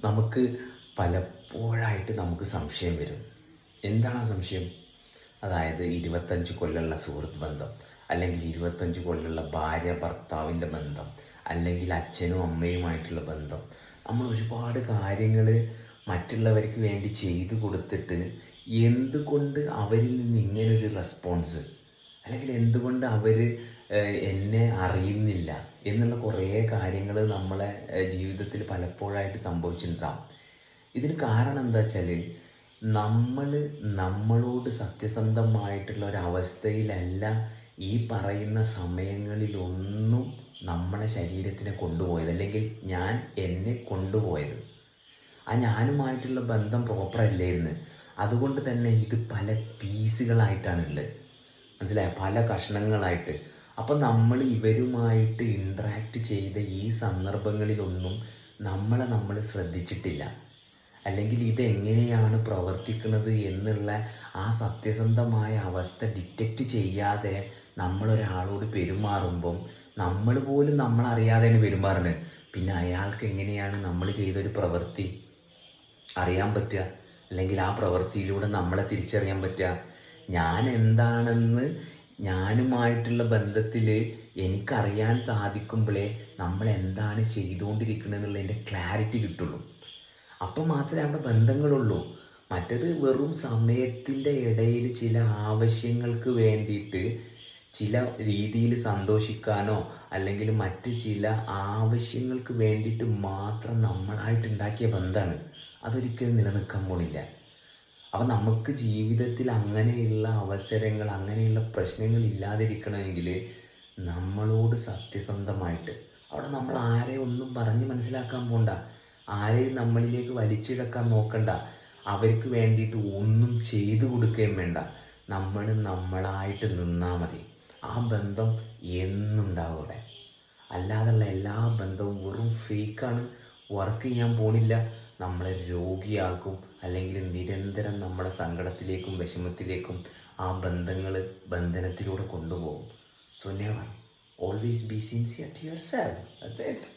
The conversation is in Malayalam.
നമുക്ക് പലപ്പോഴായിട്ട് നമുക്ക് സംശയം വരും. എന്താണ് ആ സംശയം? അതായത് 25 കൊല്ലമുള്ള സുഹൃത്ത് ബന്ധം, അല്ലെങ്കിൽ 25 കൊല്ലമുള്ള ഭാര്യ ഭർത്താവിൻ്റെ ബന്ധം, അല്ലെങ്കിൽ അച്ഛനും അമ്മയുമായിട്ടുള്ള ബന്ധം. നമ്മൾ ഒരുപാട് കാര്യങ്ങൾ മറ്റുള്ളവർക്ക് വേണ്ടി ചെയ്തു കൊടുത്തിട്ട് എന്തുകൊണ്ട് അവരിൽ നിന്ന് ഇങ്ങനൊരു റെസ്പോൺസ്, അല്ലെങ്കിൽ എന്തുകൊണ്ട് അവർ എന്നെ അറിയുന്നില്ല എന്നുള്ള കുറേ കാര്യങ്ങൾ നമ്മളെ ജീവിതത്തിൽ പലപ്പോഴായിട്ട് സംഭവിച്ചിട്ടുണ്ടാകും. ഇതിന് കാരണം എന്താ വെച്ചാൽ, നമ്മൾ നമ്മളോട് സത്യസന്ധമായിട്ടുള്ള ഒരവസ്ഥയിലല്ല ഈ പറയുന്ന സമയങ്ങളിലൊന്നും നമ്മളെ ശരീരത്തിനെ കൊണ്ടുപോയത്, അല്ലെങ്കിൽ ഞാൻ എന്നെ കൊണ്ടുപോയത്. ആ ഞാനുമായിട്ടുള്ള ബന്ധം പ്രോപ്പർ അല്ലായിരുന്നു. അതുകൊണ്ട് തന്നെ ഇത് പല പീസുകളായിട്ടാണുള്ളത്. മനസ്സിലായ, പല കഷ്ണങ്ങളായിട്ട്. അപ്പം നമ്മൾ ഇവരുമായിട്ട് ഇൻട്രാക്ട് ചെയ്ത ഈ സന്ദർഭങ്ങളിലൊന്നും നമ്മൾ ശ്രദ്ധിച്ചിട്ടില്ല, അല്ലെങ്കിൽ ഇതെങ്ങനെയാണ് പ്രവർത്തിക്കുന്നത് എന്നുള്ള ആ സത്യസന്ധമായ അവസ്ഥ ഡിറ്റക്റ്റ് ചെയ്യാതെ നമ്മളൊരാളോട് പെരുമാറുമ്പം നമ്മൾ പോലും നമ്മളറിയാതെയാണ് പെരുമാറുന്നത്. പിന്നെ അയാൾക്ക് എങ്ങനെയാണ് നമ്മൾ ചെയ്തൊരു പ്രവൃത്തി അറിയാൻ പറ്റുക, അല്ലെങ്കിൽ ആ പ്രവൃത്തിയിലൂടെ നമ്മളെ തിരിച്ചറിയാൻ പറ്റുക? ഞാൻ എന്താണെന്ന് ഞാനുമായിട്ടുള്ള ബന്ധത്തിൽ എനിക്കറിയാൻ സാധിക്കുമ്പോഴേ നമ്മൾ എന്താണ് ചെയ്തുകൊണ്ടിരിക്കുന്നത് എന്നുള്ളതിൻ്റെ ക്ലാരിറ്റി കിട്ടുള്ളൂ. അപ്പം മാത്രമേ അവിടെ ബന്ധങ്ങളുള്ളൂ. മറ്റത് വെറും സമയത്തിൻ്റെ ഇടയിൽ ചില ആവശ്യങ്ങൾക്ക് വേണ്ടിയിട്ട് ചില രീതിയിൽ സന്തോഷിക്കാനോ അല്ലെങ്കിൽ മറ്റ് ചില ആവശ്യങ്ങൾക്ക് വേണ്ടിയിട്ട് മാത്രം നമ്മളായിട്ടുണ്ടാക്കിയ ബന്ധമാണ്. അതൊരിക്കലും നിലനിൽക്കാൻ പോണില്ല. അപ്പം നമുക്ക് ജീവിതത്തിൽ അങ്ങനെയുള്ള അവസരങ്ങൾ, അങ്ങനെയുള്ള പ്രശ്നങ്ങൾ ഇല്ലാതിരിക്കണമെങ്കിൽ നമ്മളോട് സത്യസന്ധമായിട്ട്, അവിടെ നമ്മൾ ആരെയും ഒന്നും പറഞ്ഞ് മനസ്സിലാക്കാൻ പോണ്ട, ആരെയും നമ്മളിലേക്ക് വലിച്ചിഴക്കാൻ നോക്കണ്ട, അവർക്ക് വേണ്ടിയിട്ട് ഒന്നും ചെയ്തു കൊടുക്കുകയും വേണ്ട. നമ്മൾ നമ്മളായിട്ട് നിന്നാൽ മതി. ആ ബന്ധം എന്നുണ്ടാവും അവിടെ. അല്ലാതുള്ള എല്ലാ ബന്ധവും വെറും ഫേക്കാണ്, വർക്ക് ചെയ്യാൻ പോണില്ല, നമ്മളെ രോഗിയാക്കും, അല്ലെങ്കിൽ നിരന്തരം നമ്മളെ സങ്കടത്തിലേക്കും വിഷമത്തിലേക്കും ആ ബന്ധനത്തിലൂടെ കൊണ്ടുപോകും. So never, always be sincere to yourself. That's it.